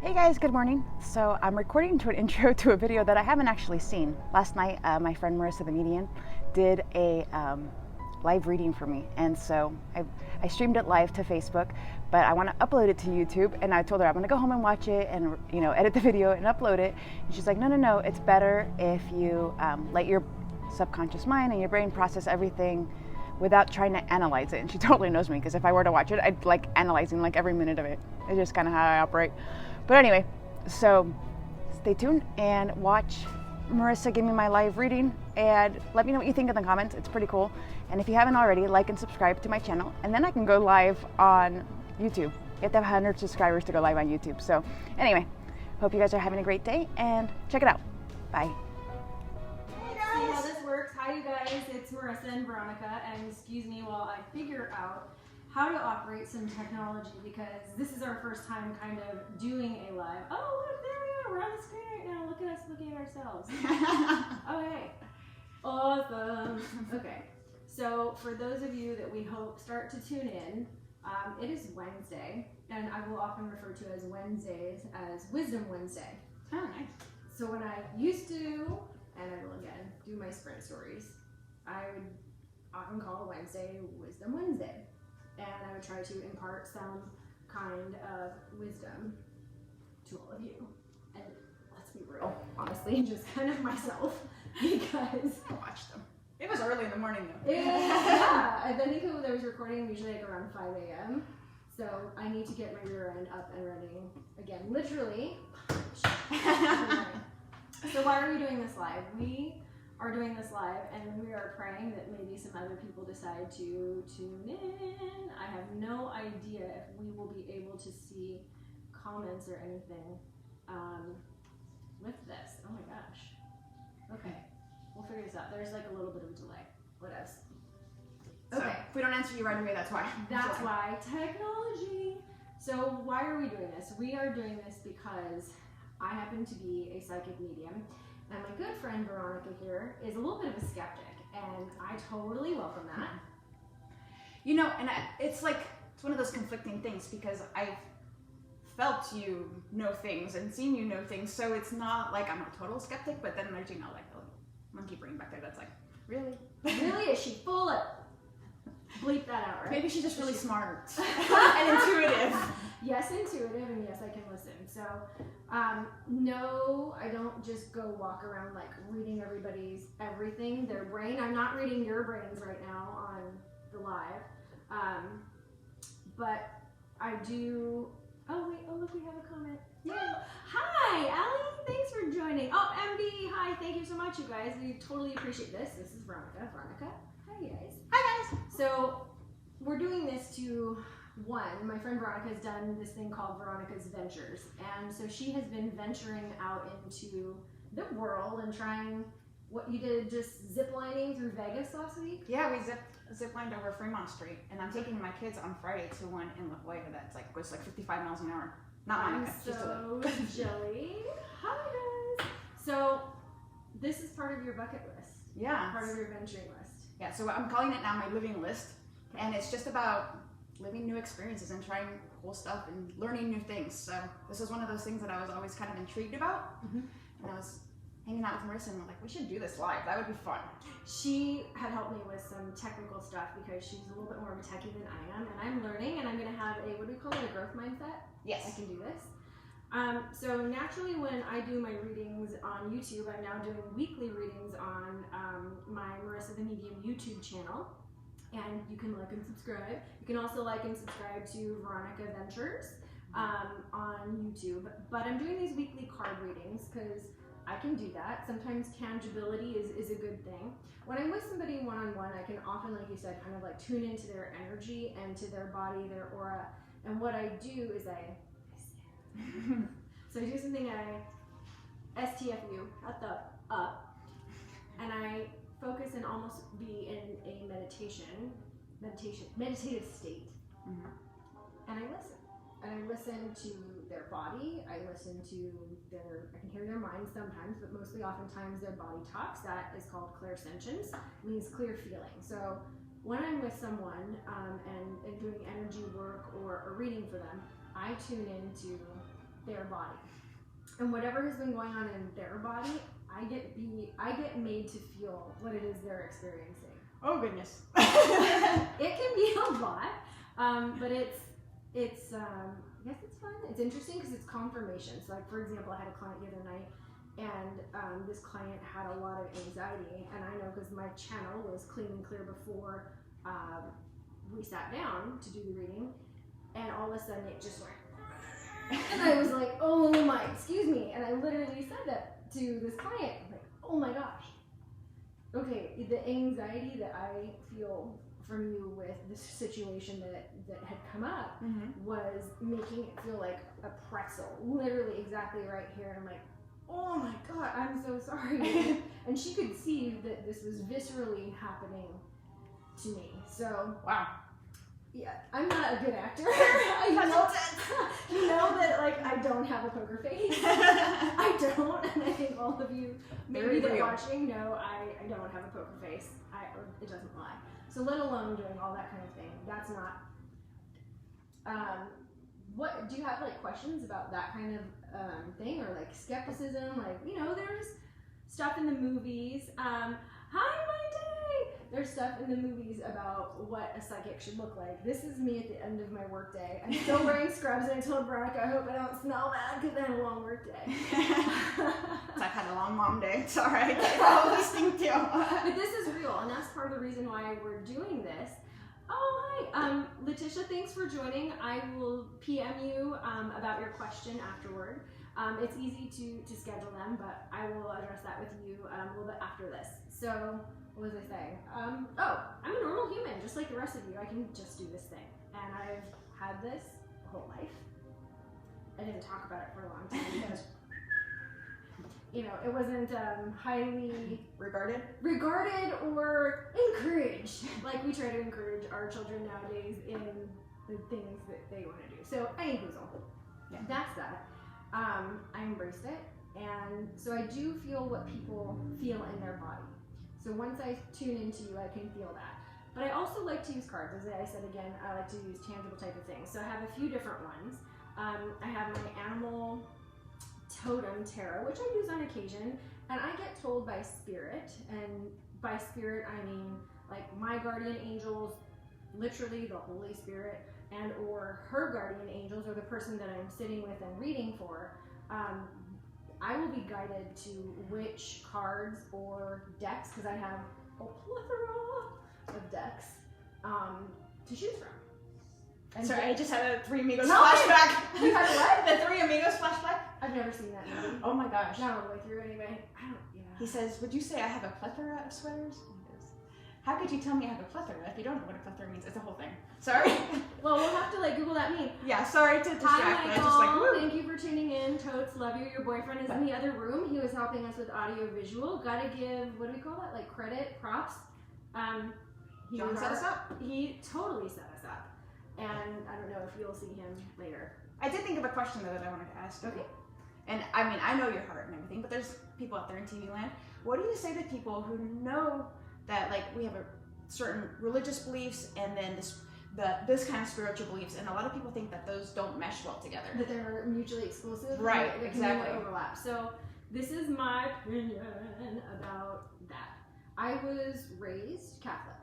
Hey guys, good morning. So I'm recording to an intro to a video that I haven't actually seen. Last night, my friend Marisa the Medium did a live reading for me, and so I streamed it live to Facebook, but I want to upload it to YouTube, and I told her I'm going to go home and watch it and edit the video and upload it. And she's like, no, it's better if you let your subconscious mind and your brain process everything without trying to analyze it. And she totally knows me, because if I were to watch it, I'd like analyzing like every minute of it. It's just kind of how I operate. But anyway, so stay tuned and watch Marisa give me my live reading, and let me know what you think in the comments. It's pretty cool. And if you haven't already, like and subscribe to my channel, and then I can go live on YouTube. You have to have 100 subscribers to go live on YouTube. So anyway, hope you guys are having a great day, and check it out. Bye. See how this works. Hi you guys, it's Marisa and Veronica, and excuse me while I figure out how to operate some technology, because this is our first time kind of doing a live. Oh look, there we are, we're on the screen right now. Look at us looking at ourselves. Okay, awesome. Okay, so for those of you that we hope start to tune in, it is Wednesday, and I will often refer to as Wednesdays as Wisdom Wednesday. Oh, nice. So when I used to, and I will again, do my sprint stories, I would often call Wednesday Wisdom Wednesday. And I would try to impart some kind of wisdom to all of you. And let's be real, honestly, just kind of myself, because I watched them. It was early in the morning though. Yeah, I think I was recording usually like around 5 a.m. So I need to get my rear end up and running again, literally. So why are we doing this live? We are doing this live, and we are praying that maybe some other people decide to tune in. I have no idea if we will be able to see comments or anything with this. Oh my gosh. Okay, we'll figure this out. There's like a little bit of a delay. What else? Okay. So if we don't answer you right away, that's why. That's why. Technology. So why are we doing this? We are doing this because I happen to be a psychic medium, and my good friend Veronica here is a little bit of a skeptic, and I totally welcome that. You know, and it's like, it's one of those conflicting things, because I've felt you know things and seen you know things, so it's not like I'm a total skeptic, but then there's, like a monkey brain back there that's like, really? Really? Is she full of... Bleep that out, right? Maybe she's just really smart and intuitive. Yes, intuitive, and yes, I can listen. So, no, I don't just go walk around like reading everybody's everything, their brain. I'm not reading your brains right now on the live, but I do. Oh wait, oh look, we have a comment. Yeah. Hi, Allie. Thanks for joining. Oh, MB. Hi. Thank you so much, you guys. We totally appreciate this. This is Veronica. Veronica. Hi, guys. Hi guys. So we're doing this to, one, my friend Veronica has done this thing called Veronica's Ventures, and so she has been venturing out into the world and trying what you did, just ziplining through Vegas last week. Yeah, we zip-lined over Fremont Street, and I'm taking my kids on Friday to one in La Jolla that's like goes like 55 miles an hour. Not I'm Monica, just so jelly. Hi guys. So this is part of your bucket list. Yeah. Part of your venturing list. Yeah, so I'm calling it now my living list, and it's just about living new experiences and trying cool stuff and learning new things. So this is one of those things that I was always kind of intrigued about, and I was hanging out with Marisa, and we're like, we should do this live. That would be fun. She had helped me with some technical stuff because she's a little bit more of a techie than I am, and I'm learning, and I'm going to have a, what do we call it, a growth mindset? Yes. I can do this. So naturally when I do my readings on YouTube, I'm now doing weekly readings on my Marisa the Medium YouTube channel, and you can like and subscribe. You can also like and subscribe to Veronica Ventures on YouTube, but I'm doing these weekly card readings because I can do that. Sometimes tangibility is a good thing. When I'm with somebody one-on-one, I can often, like you said, kind of like tune into their energy and to their body, their aura, and what I do is so I do something, I STFU at the up, and I focus and almost be in a meditative state, and I listen to their body, I listen to I can hear their mind sometimes, but mostly oftentimes their body talks. That is called clairsentience, means clear feeling. So when I'm with someone and doing energy work or a reading for them, I tune into their body. And whatever has been going on in their body, I get made to feel what it is they're experiencing. Oh goodness. It can be a lot, but it's I guess it's fun. It's interesting because it's confirmation. So like, for example, I had a client the other night, and this client had a lot of anxiety, and I know because my channel was clean and clear before we sat down to do the reading, and all of a sudden it just went, and I was like, oh my, excuse me, and I literally said that to this client, like, oh my gosh, okay, the anxiety that I feel from you with this situation that had come up was making it feel like a pretzel, literally exactly right here, and I'm like, oh my god, I'm so sorry. And she could see that this was viscerally happening to me. So wow. Yeah, I'm not a good actor. you know that like I don't have a poker face. I don't, and I think all of you maybe that are watching know I don't have a poker face. It doesn't lie. So let alone doing all that kind of thing. That's not. What do you have like questions about that kind of thing, or like skepticism? Like, you know, there's stuff in the movies. Hi, Monday. There's stuff in the movies about what a psychic should look like. This is me at the end of my workday. I'm still wearing scrubs, and I told Veronica, I hope I don't smell bad because I had a long work day. I've had a long mom day. It's all right. I'm listening to. But this is real, and that's part of the reason why we're doing this. Oh, hi. Letitia, thanks for joining. I will PM you about your question afterward. It's easy to schedule them, but I will address that with you a little bit after this. So, what was I saying? I'm a normal human, just like the rest of you. I can just do this thing. And I've had this whole life. I didn't talk about it for a long time because, you know, it wasn't highly regarded or encouraged. Like we try to encourage our children nowadays in the things that they want to do. So, yeah, that's that. I embraced it, and so I do feel what people feel in their body. So once I tune into you, I can feel that. But I also like to use cards. As I said again, I like to use tangible type of things. So I have a few different ones. I have my animal totem tarot, which I use on occasion, and I get told by spirit, and by spirit I mean like my guardian angels, literally the Holy Spirit, and or her guardian angels, or the person that I'm sitting with and reading for, I will be guided to which cards or decks, because I have a plethora of decks to choose from. And sorry, I just had a Three Amigos flashback. You had what? The Three Amigos flashback? I've never seen that movie. Oh my gosh. Not all the way through anyway. He says, would you say I have a plethora of sweaters? How could you tell me I have a plethora if you don't know what a plethora means? It's a whole thing. Sorry. Well, we'll have to like Google that meme. Yeah, sorry to distract. Hi, Michael. Just like, woo. Thank you for tuning in. Totes, love you. Your boyfriend is in the other room. He was helping us with audio visual. Gotta give, what do we call that? Like credit, props. John set us up. He totally set us up. And I don't know if you'll see him later. I did think of a question though that I wanted to ask. Okay. And I mean, I know your heart and everything, but there's people out there in TV land. What do you say to people who know that like we have a certain religious beliefs and then this kind of spiritual beliefs, and a lot of people think that those don't mesh well together. That they're mutually exclusive. Right, and exactly. Overlap. So this is my opinion about that. I was raised Catholic,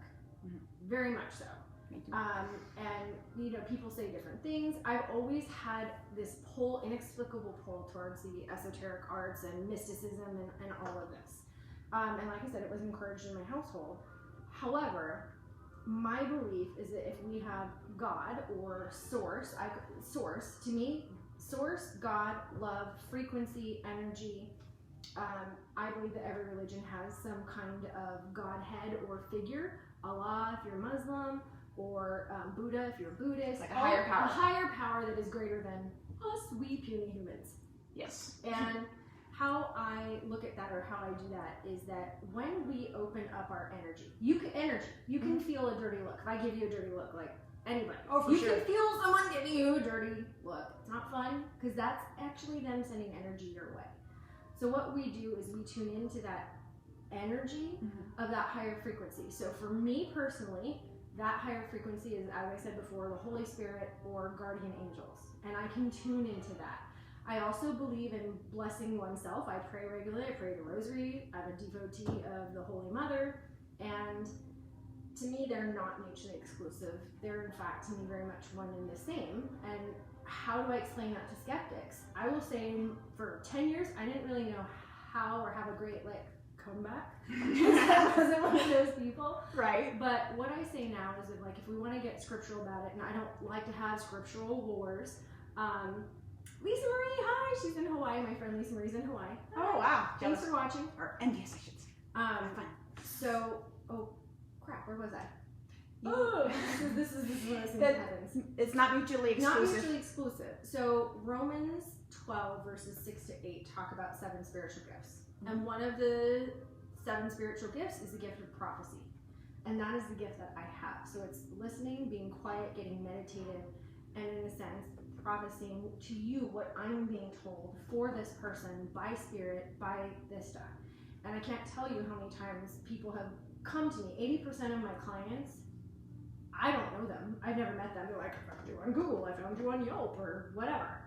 very much so. And you know, people say different things. I've always had this pull, inexplicable pull towards the esoteric arts and mysticism and all of this. And like I said, it was encouraged in my household. However, my belief is that if we have God or source, to me, source, God, love, frequency, energy, I believe that every religion has some kind of Godhead or figure. Allah, if you're Muslim, or Buddha, if you're Buddhist. Like a higher power. A higher power that is greater than us, we puny humans. Yes. And how I look at that, or how I do that, is that when we open up our energy, you can feel a dirty look. If I give you a dirty look, like anybody, you can feel someone giving you a dirty look. It's not fun, because that's actually them sending energy your way. So what we do is we tune into that energy of that higher frequency. So for me personally, that higher frequency is, as I said before, the Holy Spirit or guardian angels, and I can tune into that. I also believe in blessing oneself. I pray regularly. I pray the rosary. I'm a devotee of the Holy Mother. And to me, they're not mutually exclusive. They're, in fact, to me, very much one and the same. And how do I explain that to skeptics? I will say for 10 years, I didn't really know how or have a great, comeback. I wasn't one of those people. Right. But what I say now is that, if we want to get scriptural about it, and I don't like to have scriptural wars, Lisa Marie, hi, she's in Hawaii. My friend Lisa Marie's in Hawaii. Oh, wow. Thanks for watching. Or envious, I should say. Fun. So, oh, crap, where was I? This is one of those things that happens. It's not mutually exclusive. Not mutually exclusive. So Romans 12 verses 6 to 8 talk about 7 spiritual gifts. And one of the 7 spiritual gifts is the gift of prophecy. And that is the gift that I have. So it's listening, being quiet, getting meditative, and in a sense, prophesying to you what I'm being told for this person by spirit, by this stuff. And I can't tell you how many times people have come to me. 80% of my clients, I don't know them. I've never met them. They're like, I found you on Google, I found you on Yelp, or whatever.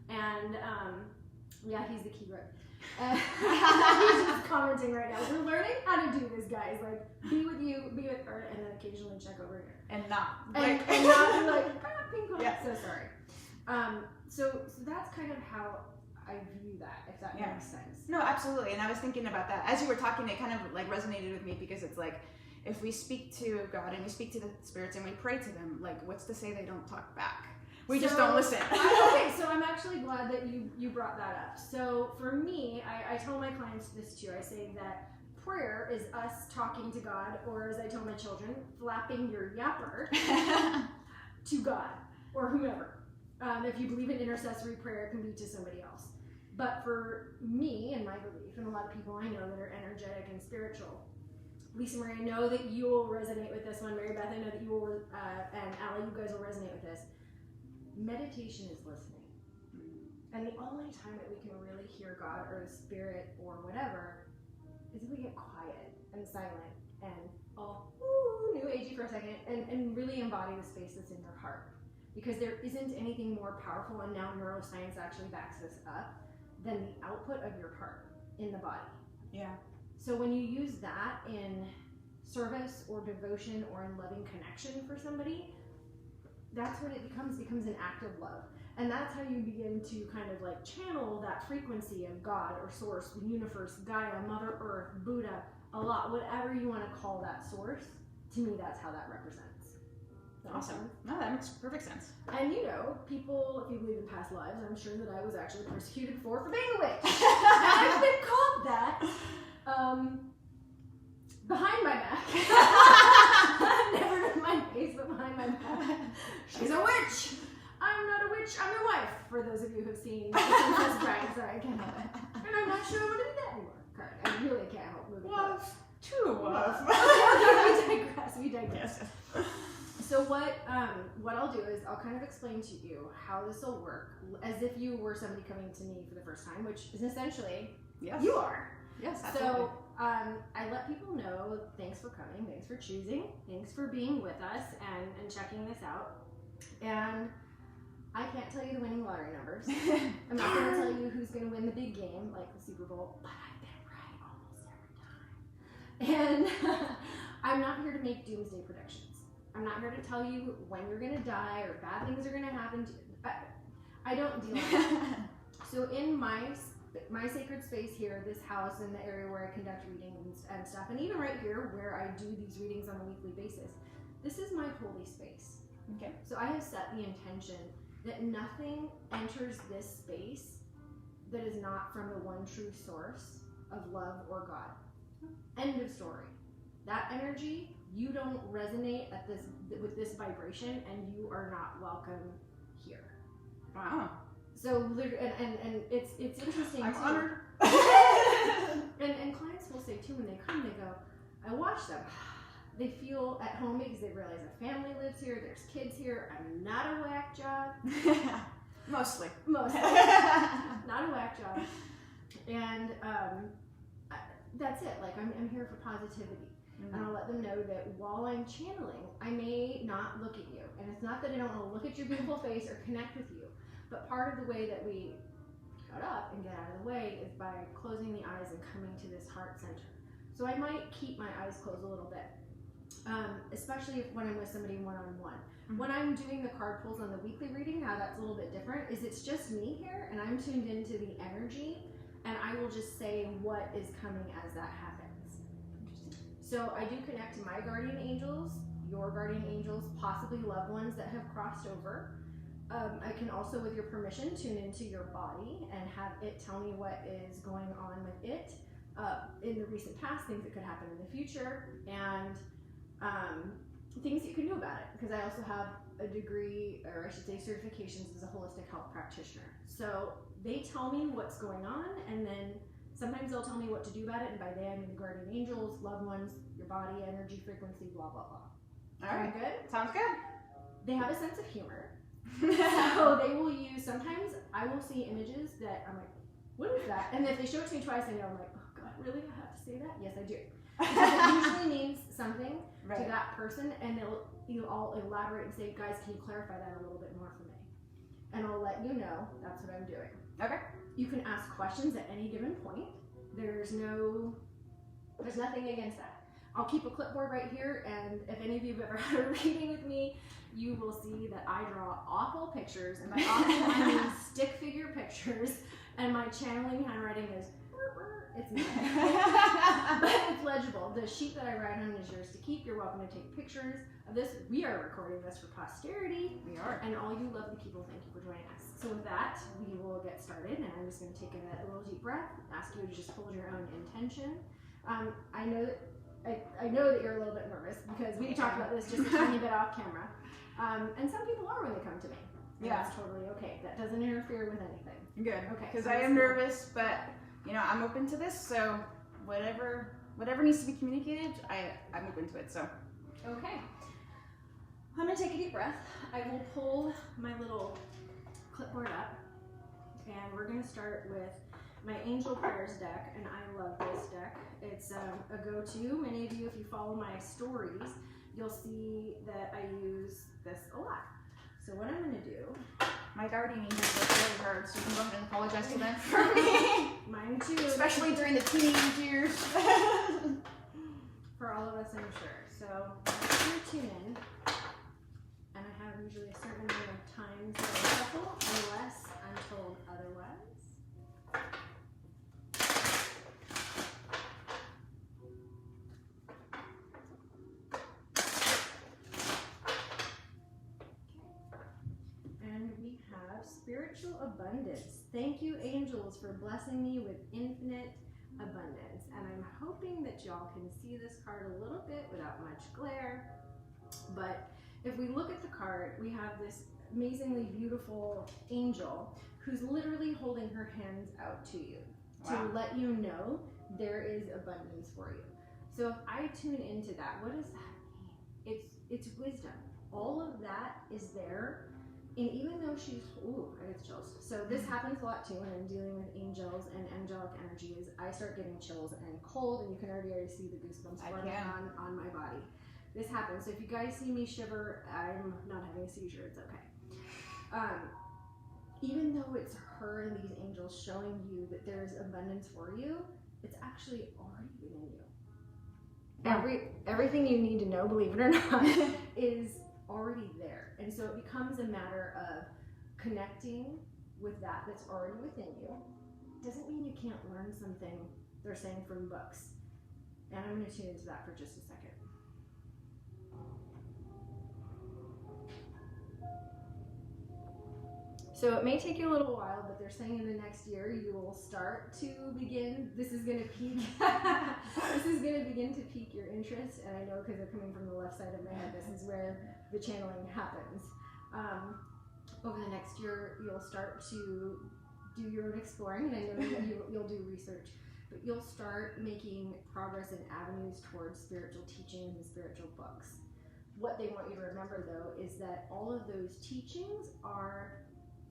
And yeah, he's the keyword. He's just commenting right now. We're learning how to do this, guys. Be with you, be with her, and then occasionally check over here. And not. And not be like, ping pong. Yeah. So sorry. So that's kind of how I view that, if that makes sense. No, absolutely. And I was thinking about that. As you were talking, it kind of resonated with me, because it's if we speak to God and we speak to the spirits and we pray to them, what's to say they don't talk back? We just don't listen. Okay, so I'm actually glad that you brought that up. So for me, I tell my clients this too. I say that prayer is us talking to God, or as I tell my children, flapping your yapper to God or whomever. If you believe in intercessory prayer, it can be to somebody else. But for me and my belief, and a lot of people I know that are energetic and spiritual, Lisa Marie, I know that you will resonate with this one. Mary Beth, I know that you will, and Allie, you guys will resonate with this. Meditation is listening. And the only time that we can really hear God or the spirit or whatever is if we get quiet and silent and all new agey for a second and really embody the space that's in your heart. Because there isn't anything more powerful, and now neuroscience actually backs this up, than the output of your heart in the body. Yeah. So when you use that in service or devotion or in loving connection for somebody, that's when it becomes an act of love. And that's how you begin to kind of channel that frequency of God or source, the universe, Gaia, Mother Earth, Buddha, Allah, whatever you want to call that source. To me, that's how that represents. Awesome. No, that makes perfect sense. And people, if you believe in past lives, I'm sure that I was actually persecuted for being a witch. I've been called that behind my back. Never in my face, but behind my back. She's a witch. I'm not a witch. I'm your wife. For those of you who have seen Princess Bride, sorry, I can't help it. And I'm not sure I want to do that anymore. Correct. I really can't help moving forward. We digress. Yes. So what I'll do is I'll kind of explain to you how this will work, as if you were somebody coming to me for the first time, which is essentially you are. Yes, absolutely. So I let people know, thanks for coming, thanks for choosing, thanks for being with us and checking this out. And I can't tell you the winning lottery numbers. I'm not going to tell you who's going to win the big game, like the Super Bowl, but I've been right almost every time. And I'm not here to make doomsday predictions. I'm not here to tell you when you're going to die or bad things are going to happen to you. I don't deal with that. So in my sacred space here, this house and the area where I conduct readings and stuff, and even right here where I do these readings on a weekly basis, this is my holy space. Okay. So I have set the intention that nothing enters this space that is not from the one true source of love or God. End of story. That energy, you don't resonate with this vibration, and you are not welcome here. Wow. So, and it's interesting. I'm too. honored. and clients will say too when they come, they go, I watch them. They feel at home because they realize a family lives here. There's kids here. I'm not a whack job. Mostly. Not a whack job. And that's it. I'm here for positivity. Mm-hmm. And I'll let them know that while I'm channeling, I may not look at you. And it's not that I don't want to look at your beautiful face or connect with you, but part of the way that we shut up and get out of the way is by closing the eyes and coming to this heart center. So I might keep my eyes closed a little bit, especially when I'm with somebody one-on-one. When I'm doing the card pulls on the weekly reading, how that's a little bit different is it's just me here and I'm tuned into the energy, and I will just say what is coming as that happens. So I do connect to my guardian angels, your guardian angels, possibly loved ones that have crossed over. I can also, with your permission, tune into your body and have it tell me what is going on with it in the recent past, things that could happen in the future, and things you can do about it. Because I also have a degree, or I should say certifications as a holistic health practitioner. So they tell me what's going on, and then sometimes they'll tell me what to do about it, and by they I mean the guardian angels, loved ones, your body, energy, frequency, blah, blah, blah. All right. Sound good? Sounds good. They have a sense of humor. So they will use, sometimes I will see images that I'm like, what is that? And if they show it to me twice, I know, I'm like, oh God, really? I have to say that? Yes, I do. Because it usually means something to that person, and I'll elaborate and say, guys, can you clarify that a little bit more for me? And I'll let you know that's what I'm doing. Okay. You can ask questions at any given point. There's nothing against that. I'll keep a clipboard right here, and if any of you have ever had a reading with me, you will see that I draw awful pictures, and by awful I mean stick figure pictures, and my channeling handwriting is, it's me. But it's legible. The sheet that I write on is yours to keep. You're welcome to take pictures of this. We are recording this for posterity. We are. And all you lovely people, thank you for joining us. So with that, we will get started, and I'm just going to take a little deep breath, ask you to just hold your own intention. I know that you're a little bit nervous because we talked about this just a tiny bit off camera. And some people are when they come to me. And that's totally okay. That doesn't interfere with anything. Good. Okay. Because So I am nervous, but I'm open to this. So whatever needs to be communicated, I'm open to it. So. Okay. I'm gonna take a deep breath. I will pull my little clipboard up, and we're gonna start with my Angel Prayers deck, and I love this deck. It's a go-to. Many of you, if you follow my stories, you'll see that I use this a lot. So what I'm going to do... My guardian angels work really hard, so you can go ahead and apologize to them for me. Mine too. Especially during the teenage years. For all of us, I'm sure. So I'm going to tune in, and I have usually a certain amount of time to shuffle, unless I'm told otherwise. Spiritual abundance. Thank you, angels, for blessing me with infinite abundance. And I'm hoping that y'all can see this card a little bit without much glare. But if we look at the card, we have this amazingly beautiful angel who's literally holding her hands out to you to let you know there is abundance for you. So if I tune into that, what does that mean? It's wisdom. All of that is there. And even though she's, I get chills. So this happens a lot too when I'm dealing with angels and angelic energies. I start getting chills and cold, and you can already see the goosebumps forming on my body. This happens. So if you guys see me shiver, I'm not having a seizure. It's okay. Even though it's her and these angels showing you that there's abundance for you, it's actually already within you. Everything you need to know, believe it or not, is already there. And so it becomes a matter of connecting with that's already within you. Doesn't mean you can't learn something they're saying from books. And I'm going to tune into that for just a second. So it may take you a little while, but they're saying in the next year you will start to begin. This is going to peak. This is going to begin to pique your interest, and I know because they're coming from the left side of my head. This is where the channeling happens. Over the next year, you'll start to do your own exploring, and I know that you'll do research, but you'll start making progress in avenues towards spiritual teachings and spiritual books. What they want you to remember, though, is that all of those teachings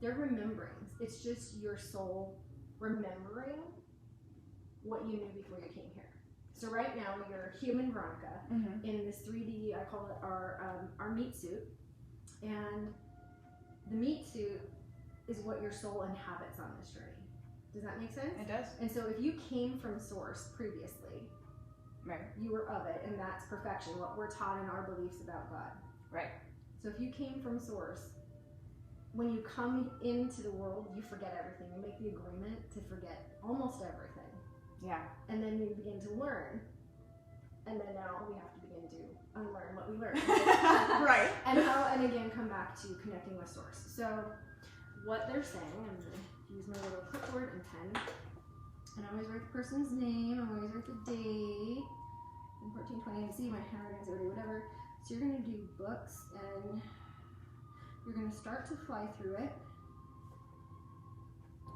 they're rememberings. It's just your soul remembering what you knew before you came here. So right now, you're human Veronica in this 3D, I call it our meat suit. And the meat suit is what your soul inhabits on this journey. Does that make sense? It does. And so if you came from source previously, Right. you were of it, and that's perfection, what we're taught in our beliefs about God. Right. So if you came from source, when you come into the world, you forget everything. You make the agreement to forget almost everything. Yeah. And then you begin to learn. And then now we have to begin to unlearn what we learned. Right. And again, come back to connecting with source. So what they're saying, I'm going to use my little clipboard and pen. And I always write the person's name. I always write the day. In 1420, and see my handwriting's already whatever. So you're going to do books, and you're going to start to fly through it,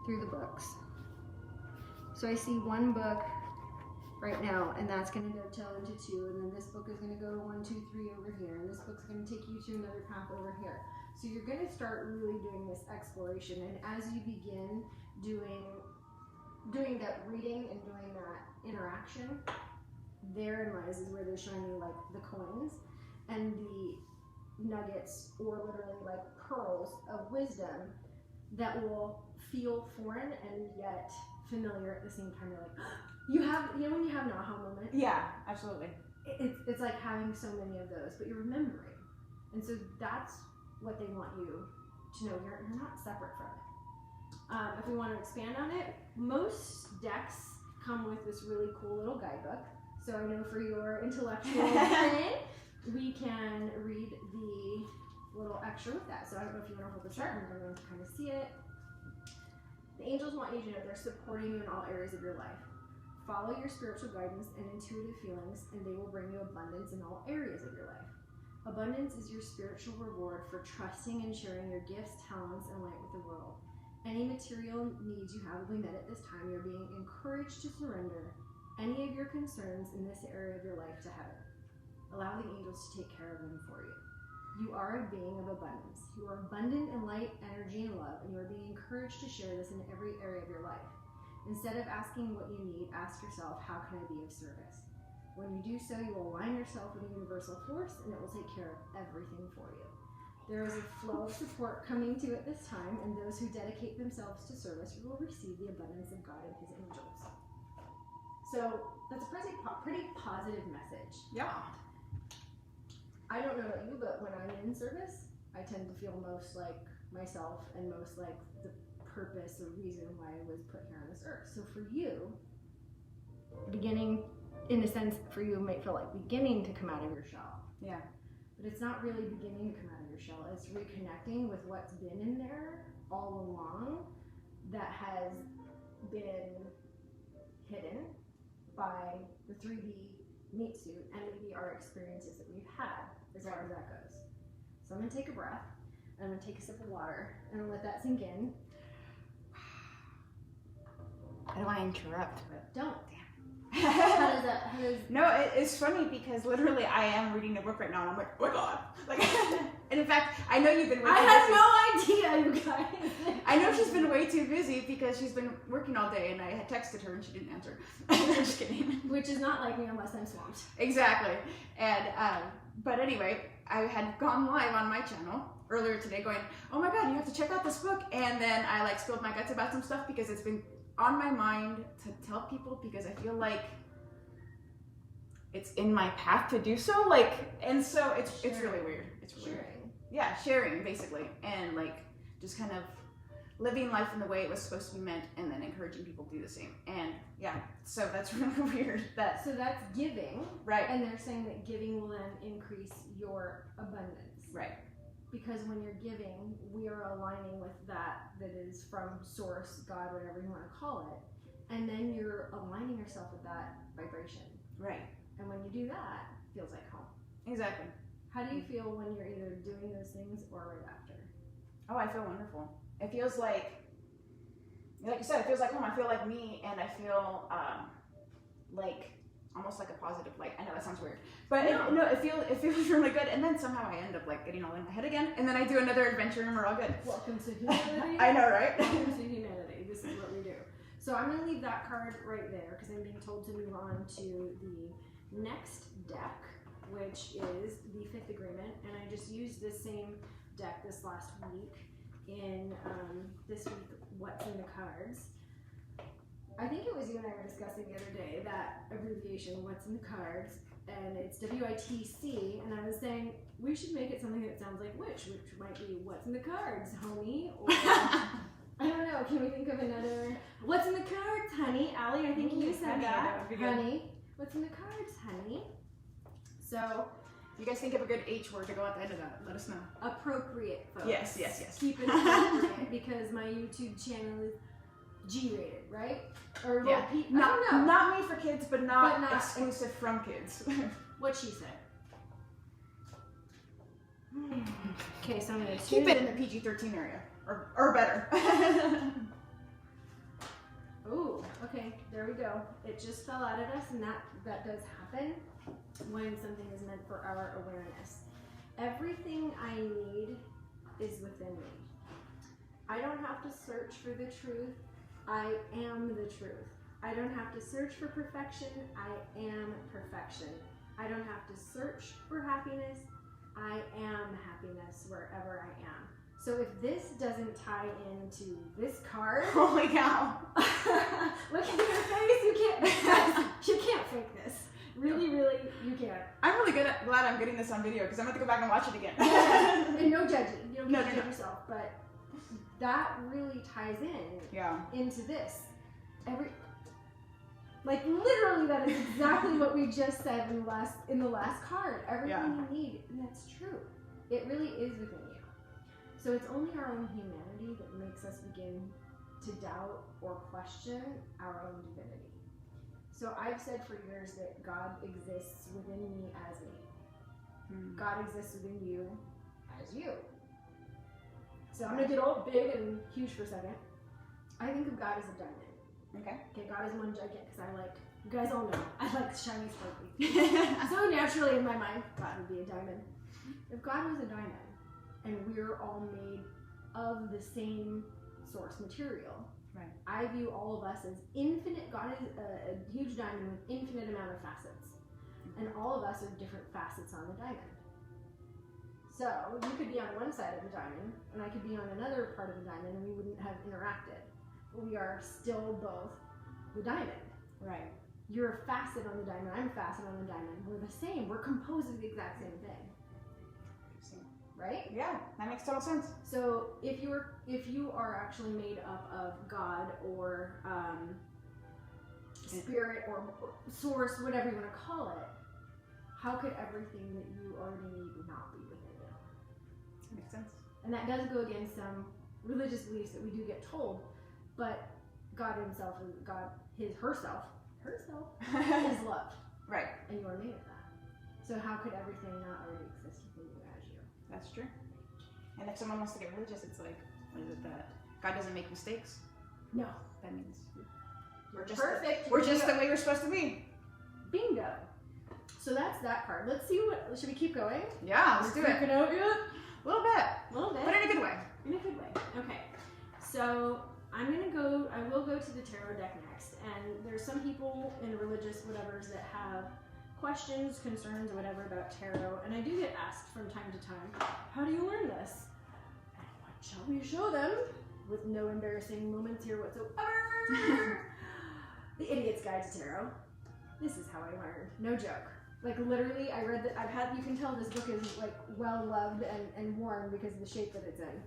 through the books. So I see one book right now, and that's going to dovetail into two, and then this book is going to go 1, 2, 3 over here, and this book's going to take you to another path over here. So you're going to start really doing this exploration, and as you begin doing that reading and doing that interaction, therein lies is where they're showing you like the coins and the nuggets, or literally like pearls of wisdom that will feel foreign and yet familiar at the same time. You're like, you have, you know, when you have an aha moment? Yeah, absolutely. It's like having so many of those, but you're remembering. And so that's what they want you to know. You're not separate from it. If we want to expand on it, most decks come with this really cool little guidebook. So I know for your intellectual brain, we can read the little extra with that. So I don't know if you want to hold this up, and everyone can kind of see it. The angels want you to know they're supporting you in all areas of your life. Follow your spiritual guidance and intuitive feelings, and they will bring you abundance in all areas of your life. Abundance is your spiritual reward for trusting and sharing your gifts, talents, and light with the world. Any material needs you have will be met at this time. You're being encouraged to surrender any of your concerns in this area of your life to heaven. Allow the angels to take care of them for you. You are a being of abundance. You are abundant in light, energy, and love, and you are being encouraged to share this in every area of your life. Instead of asking what you need, ask yourself, how can I be of service? When you do so, you will align yourself with the universal force, and it will take care of everything for you. There is a flow of support coming to you at this time, and those who dedicate themselves to service will receive the abundance of God and His angels. So that's a pretty positive message. Yeah. I don't know about you, but when I'm in service, I tend to feel most like myself and most like the purpose or reason why I was put here on this earth. So for you, beginning, in a sense, for you, it might feel like beginning to come out of your shell. Yeah. But it's not really beginning to come out of your shell. It's reconnecting with what's been in there all along that has been hidden by the 3D meat suit and maybe our experiences that we've had as far as that goes. So I'm going to take a breath, and I'm going to take a sip of water, and let that sink in. I don't want to interrupt, but Don't. damn. How does No, it's funny because literally I am reading a book right now, and I'm like, oh my god! Like, and in fact, I know you've been. I had no idea, you guys. I know she's been way too busy because she's been working all day, and I had texted her and she didn't answer. Just kidding. Which is not like me unless I'm swamped. Exactly. And but anyway, I had gone live on my channel earlier today, going, oh my god, you have to check out this book, and then I like spilled my guts about some stuff because it's been on my mind to tell people because I feel like it's in my path to do so, like, and so it's really weird. It's really weird. Yeah, sharing basically, and like just kind of living life in the way it was supposed to be meant, and then encouraging people to do the same. And yeah, so that's really weird. So that's giving, right? And they're saying that giving will then increase your abundance, right? Because when you're giving, we are aligning with that is from source, God, whatever you want to call it, and then you're aligning yourself with that vibration, right? And when you do that, it feels like home. Exactly. How do you feel when you're either doing those things or right after? Oh, I feel wonderful. It feels like you said, it feels like home. I feel like me, and I feel like almost like a positive light. I know that sounds weird, but no, it feels really good. And then somehow I end up like getting all in my head again, and then I do another adventure, and we're all good. Welcome to humanity. I know, right? Welcome to humanity. This is what we do. So I'm going to leave that card right there because I'm being told to move on to the next deck, which is the Fifth Agreement, and I just used this same deck this last week in this week, What's in the Cards. I think it was you and I were discussing the other day that abbreviation, what's in the cards, and it's WITC, and I was saying we should make it something that sounds like which might be what's in the cards, homie, or I don't know, can we think of another, what's in the cards, honey? Allie, I think you said that, honey. What's in the cards, honey? So, you guys think of a good H word to go at the end of that? Let us know. Appropriate, folks. Yes. Keep it appropriate because my YouTube channel is G-rated, right? Or Yeah. I don't know. Not made for kids, but not exclusive from kids. What she said. Okay, so I'm gonna keep it in the PG-13 area, or better. Ooh, okay, there we go. It just fell out at us, and that does happen when something is meant for our awareness. Everything I need is within me. I don't have to search for the truth. I am the truth. I don't have to search for perfection. I am perfection. I don't have to search for happiness. I am happiness wherever I am. So if this doesn't tie into this card, holy cow! Look at your face. You can't fake this. Really, you can't. I'm really glad I'm getting this on video because I'm going to go back and watch it again. And no judging. You don't judge yourself, but that really ties into this. Literally, that is exactly what we just said in the last card. Everything you need, and that's true. It really is within you. So it's only our own humanity that makes us begin to doubt or question our own divinity. So I've said for years that God exists within me as me. God exists within you as you. So I'm going to get all big and huge for a second. I think of God as a diamond. Okay, God is one giant because you guys all know, I like shiny sparkly. So naturally in my mind, God would be a diamond. If God was a diamond and we're all made of the same source material, right? I view all of us as infinite. God is a huge diamond with infinite amount of facets. And all of us are different facets on the diamond. So you could be on one side of the diamond and I could be on another part of the diamond and we wouldn't have interacted. But we are still both the diamond. Right. You're a facet on the diamond, I'm a facet on the diamond. We're the same. We're composed of the exact same thing. Right? Yeah, that makes total sense. So if you are actually made up of God or spirit or source, whatever you want to call it, how could everything that you already need not be within you? That makes sense. And that does go against some religious beliefs that we do get told, but God himself is herself is love. Right. And you are made of that. So how could everything not already exist within you as you? That's true. And if someone wants to get religious, it's like, what is it that God doesn't make mistakes? No. That means we're just perfect. We're just the way we're supposed to be. Bingo. So that's that card. Let's see should we keep going? Yeah, let's do it. Freaking out yet? A little bit. But in a good way. In a good way. Okay. So I will go to the tarot deck next. And there's some people in religious whatevers that have questions, concerns, or whatever about tarot. And I do get asked from time to time, how do you learn this? And what shall we show them? With no embarrassing moments here whatsoever. The Idiot's Guide to Tarot. This is how I learned. No joke. Like literally, I read that you can tell this book is like well loved and worn because of the shape that it's in.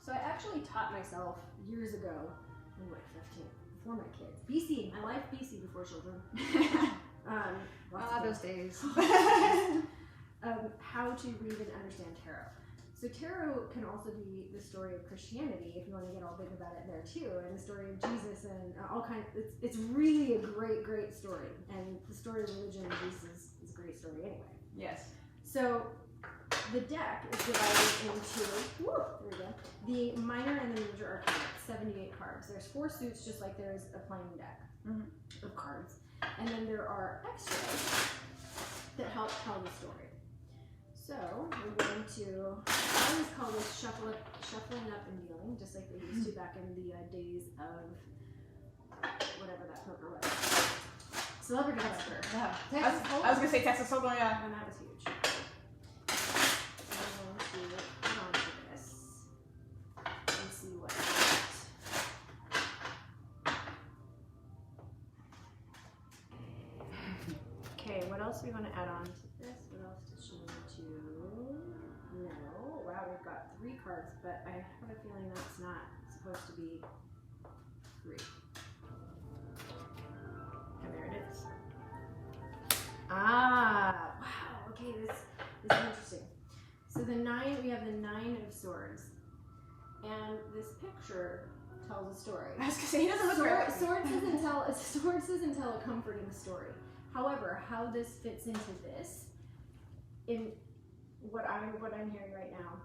So I actually taught myself years ago, when like 15, before my kids. BC, my life BC before children. Those days. How to read and understand tarot. So tarot can also be the story of Christianity, if you want to get all big about it there too, and the story of Jesus and all kinds. It's really a great, great story, and the story of religion and Jesus is a great story anyway. Yes. So the deck is divided into the minor and the major arcana, 78 cards. There's 4 suits, just like there is a plain deck of cards, and then there are extras that help tell the story. So we're going to, I always call this shuffling up and dealing, just like they used to back in the days of whatever that poker was. Celebrity Poker. Yeah. Texas Hold'em. I was going to say Texas Hold'em, yeah. And that was huge. I'm going to put on to this and see what I get. else do we want to add on to this? What else does she need to know? Wow, we've got 3 cards, but I have a feeling that's not supposed to be 3. And there it is. Ah, wow. Okay, this is interesting. So the 9, we have the 9 of Swords, and this picture tells a story. I was gonna say, he doesn't look very Swords doesn't tell a comforting story. However, how this fits into this, in what I'm hearing right now,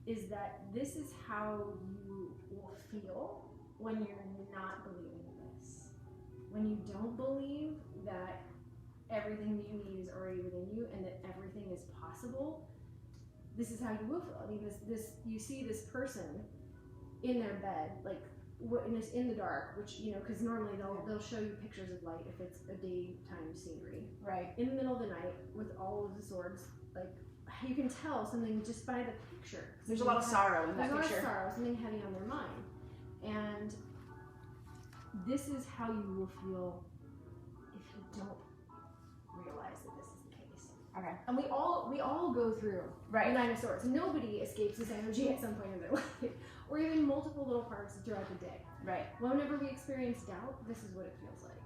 is that this is how you will feel when you're not believing this. When you don't believe that everything that you need is already within you and that everything is possible, this is how you will feel. I mean, this you see this person in their bed, like in the dark, which, you know, because normally they'll show you pictures of light if it's a daytime scenery, right, in the middle of the night with all of the swords. Like, you can tell something just by the picture. There's a lot of sorrow in that picture. There's a lot of sorrow, something heavy on their mind, and this is how you will feel if you don't realize that this is the case. Okay. And we all go through the 9 of Swords. Nobody escapes this energy at some point in their life, or even multiple little parts throughout the day. Right. Whenever we experience doubt, this is what it feels like.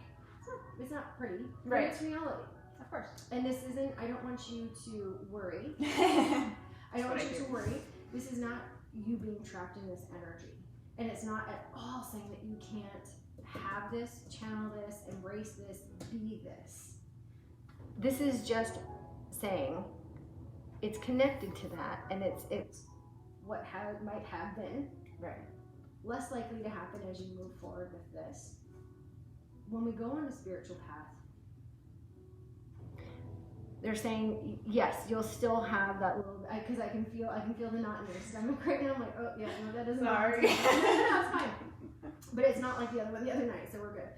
It's not pretty, but Right. it's reality. Of course. And this isn't, I don't want you to worry. I don't want you to worry. This is not you being trapped in this energy. And it's not at all saying that you can't have this, channel this, embrace this, be this. This is just saying it's connected to that, and it's what might have been less likely to happen as you move forward with this. When we go on a spiritual path, they're saying, yes, you'll still have that little, because I can feel the knot in your stomach right now. I'm like, oh yeah, no, that doesn't. Sorry. No, it's fine. But it's not like the other one the other night, so we're good.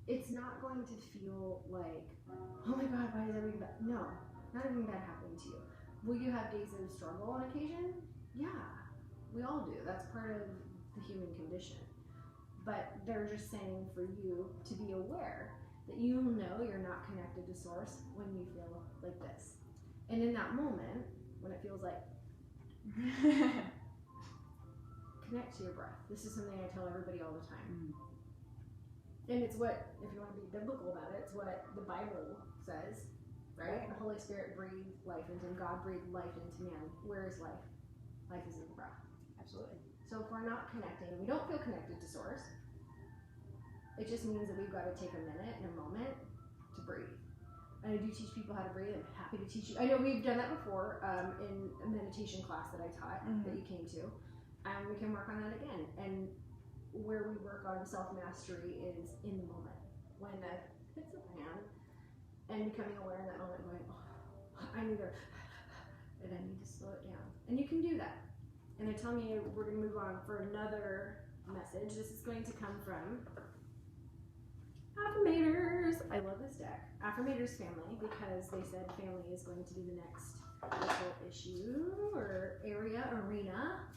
It's not going to feel like, oh my God, why is everything bad? No, not everything bad happening to you. Will you have days of struggle on occasion? Yeah, we all do. That's part of the human condition. But they're just saying for you to be aware that you know you're not connected to Source when you feel like this. And in that moment, when it feels like, connect to your breath. This is something I tell everybody all the time. And it's what, if you want to be biblical about it, it's what the Bible says, right? The Holy Spirit breathed life into him. God breathed life into man. Where is life? Life is in the breath. Absolutely. So if we're not connecting, we don't feel connected to Source, it just means that we've got to take a minute and a moment to breathe. And I do teach people how to breathe. I'm happy to teach you. I know we've done that before in a meditation class that I taught that you came to. And we can work on that again. And where we work on self-mastery is in the moment. When that hits the fan and becoming aware in that moment, going, oh, I need to slow it down. And you can do that. And they're telling me we're going to move on for another message. This is going to come from Affirmators. I love this deck. Affirmators family, because they said family is going to be the next little issue or arena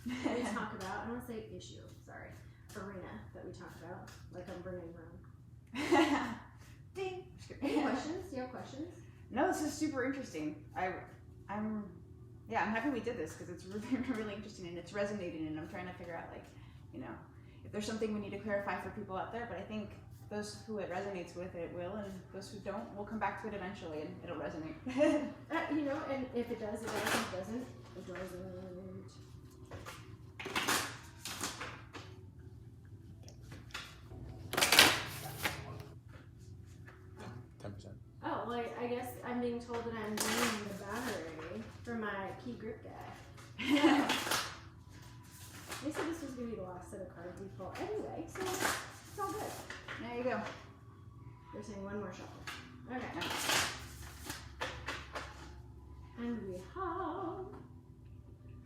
that we talk about. I don't want to say issue, sorry. Arena that we talk about, like I'm bringing room. Ding. Any questions? Do you have questions? No, this is super interesting. I'm happy we did this because it's really, really interesting and it's resonating, and I'm trying to figure out, like, you know, if there's something we need to clarify for people out there. But I think those who it resonates with, it will, and those who don't, will come back to it eventually, and it'll resonate. You know, and if it does, it does. If it doesn't, it doesn't. 10%. Oh, well, I guess I'm being told that I'm draining the battery for my key grip guy. They said this was going to be the last set of cards we pull anyway, so it's all good. There you go. They're saying one more shuffle. Okay. And we have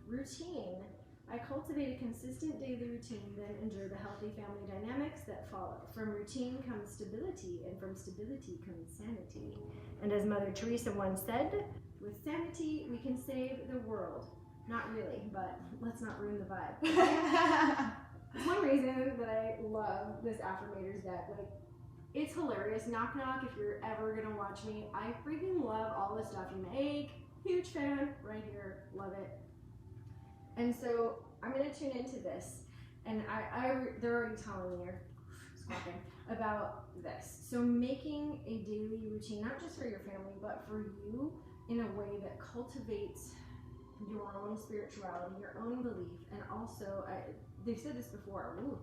routine. I cultivate a consistent daily routine, then endure the healthy family dynamics that follow. From routine comes stability, and from stability comes sanity. And as Mother Teresa once said, with sanity we can save the world. Not really, but let's not ruin the vibe. It's one reason that I love this Affirmators deck. Like, It's hilarious. Knock knock, if you're ever gonna watch me. I freaking love all the stuff you make. Huge fan right here. Love it. And so I'm gonna tune into this, and they're already telling me, or squawking, about this. So making a daily routine, not just for your family, but for you, in a way that cultivates your own spirituality, your own belief, and also, they've said this before. Ooh.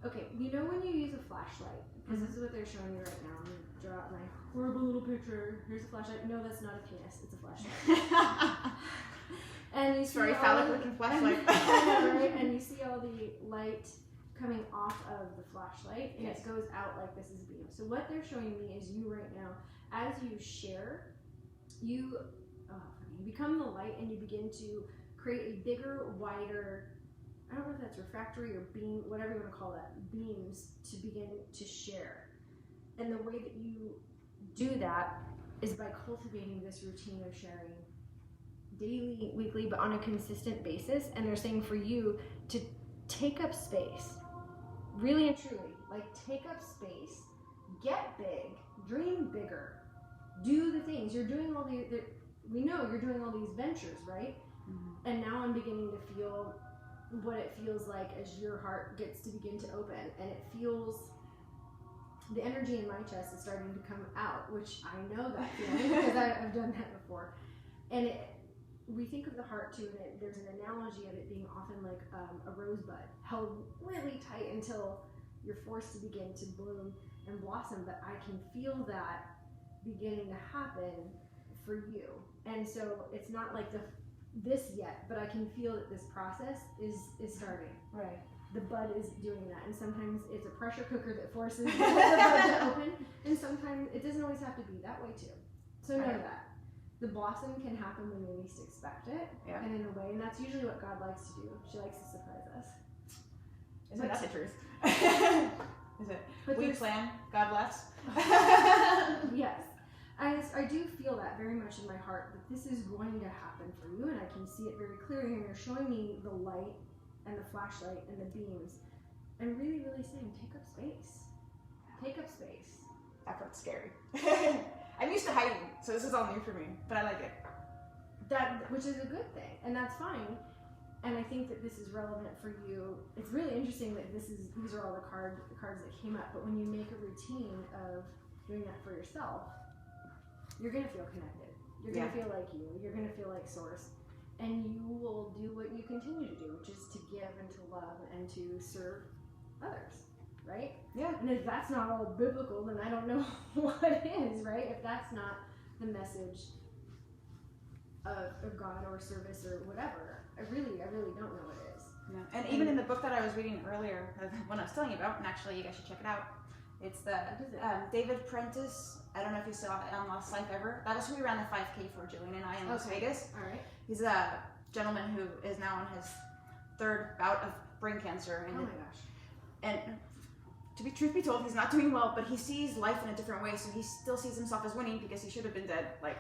Okay, you know when you use a flashlight, because this is what they're showing me right now. I'm gonna draw out my horrible little picture. Here's a flashlight. No, that's not a penis. It's a flashlight. And you see very phallic looking flashlight. Right? And you see all the light coming off of the flashlight, and yes. It goes out like this is a beam. So what they're showing me is you right now, as you share, you become the light, and you begin to create a bigger, wider, I don't know if that's refractory or beam, whatever you want to call that, beams to begin to share. And the way that you do that is by cultivating this routine of sharing daily, weekly, but on a consistent basis. And they're saying for you to take up space, really and truly, like take up space, get big, dream bigger, do the things. You're doing all we know you're doing all these ventures, right? Mm-hmm. And now I'm beginning to feel what it feels like as your heart gets to begin to open, and it feels, the energy in my chest is starting to come out, which I know that feeling because I've done that before. And we think of the heart too, and there's an analogy of it being often like a rosebud held really tight until you're forced to begin to bloom and blossom. But I can feel that beginning to happen for you, and so it's not like this yet, but I can feel that this process is starting. Right. The bud is doing that, and sometimes it's a pressure cooker that forces the bud to open, and sometimes it doesn't always have to be that way too. So know that the blossom can happen when we least expect it, and in a way, and that's usually what God likes to do. She likes to surprise us. Isn't that the truth? Is it? But we plan, God bless. Yes. I do feel that very much in my heart, that this is going to happen for you, and I can see it very clearly, and you're showing me the light and the flashlight and the beams, and really, really saying, take up space. Take up space. That part's scary. I'm used to hiding, so this is all new for me, but I like it. Which is a good thing, and that's fine. And I think that this is relevant for you. It's really interesting that these are all the cards that came up, but when you make a routine of doing that for yourself, you're going to feel connected. You're going to feel like you. You're going to feel like source. And you will do what you continue to do, which is to give and to love and to serve others, right? Yeah. And if that's not all biblical, then I don't know what is, right? If that's not the message of God or service or whatever, I really don't know what it is. Yeah. And even in the book that I was reading earlier, the one I was telling you about, and actually you guys should check it out, it's the David Prentice. I don't know if you saw it on Lost Life Ever. That was who we ran the 5K for, Julian and I, in Las Vegas. All right. He's a gentleman who is now on his third bout of brain cancer. And oh my gosh. And truth be told, he's not doing well, but he sees life in a different way. So he still sees himself as winning because he should have been dead like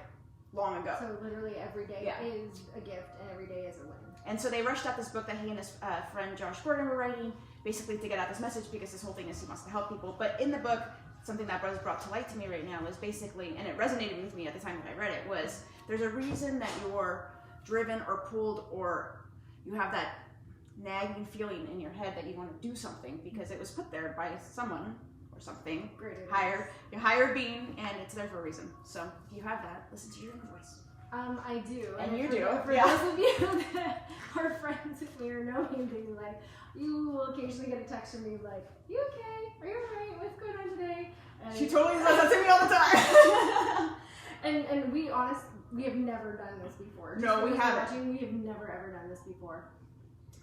long ago. So literally every day is a gift and every day is a win. And so they rushed out this book that he and his friend Josh Gordon were writing, basically to get out this message, because this whole thing is he wants to help people. But in the book, something that was brought to light to me right now is basically, and it resonated with me at the time that I read it, was there's a reason that you're driven or pulled, or you have that nagging feeling in your head that you want to do something, because it was put there by someone or something higher being, and it's there for a reason. So if you have that, listen to your inner voice. I do. And you do. For those of you that are friends with me or know me in daily life, you will occasionally get a text from me like, "You okay? Are you alright? What's going on today?" And she totally says that to me all the time. and we have never done this before. No, we haven't. We have never ever done this before.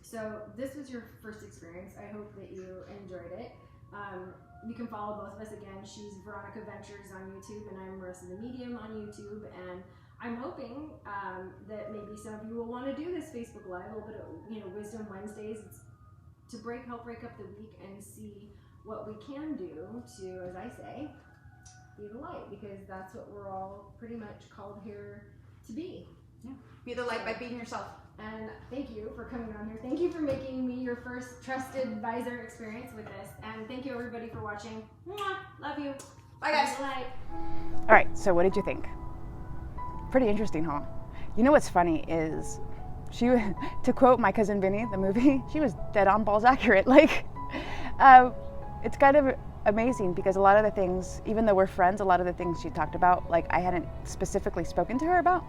So this was your first experience. I hope that you enjoyed it. You can follow both of us again. She's Veronica Ventures on YouTube, and I'm Marisa the Medium on YouTube. And I'm hoping that maybe some of you will want to do this Facebook Live, a little bit of Wisdom Wednesdays. It's to help break up the week and see what we can do to, as I say, be the light, because that's what we're all pretty much called here to be. Yeah. Be the light by being yourself. And thank you for coming on here. Thank you for making me your first trusted advisor experience with this. And thank you everybody for watching. Mwah! Love you. Bye guys. All right, so what did you think? Pretty interesting, huh? You know what's funny is to quote My Cousin Vinny, the movie, she was dead on balls accurate. Like, it's kind of amazing because a lot of the things, even though we're friends, a lot of the things she talked about, like I hadn't specifically spoken to her about.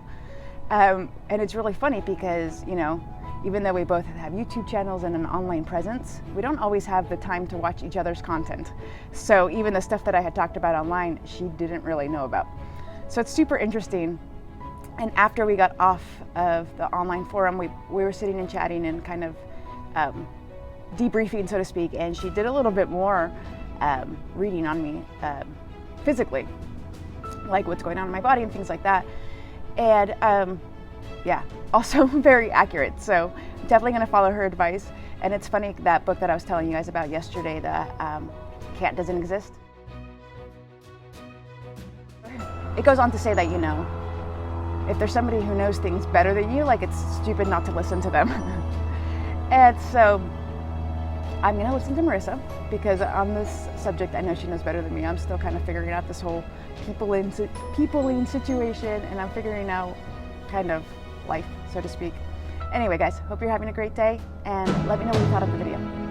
And it's really funny because, you know, even though we both have YouTube channels and an online presence, we don't always have the time to watch each other's content. So even the stuff that I had talked about online, she didn't really know about. So it's super interesting. And after we got off of the online forum, we were sitting and chatting and kind of debriefing, so to speak, and she did a little bit more reading on me physically, like what's going on in my body and things like that. And yeah, also very accurate. So I'm definitely going to follow her advice. And it's funny, that book that I was telling you guys about yesterday, the Cat Doesn't Exist. It goes on to say that, you know, if there's somebody who knows things better than you, like it's stupid not to listen to them. And so I'm gonna listen to Marisa because on this subject, I know she knows better than me. I'm still kind of figuring out this whole peopling situation, and I'm figuring out kind of life, so to speak. Anyway, guys, hope you're having a great day, and let me know what you thought of the video.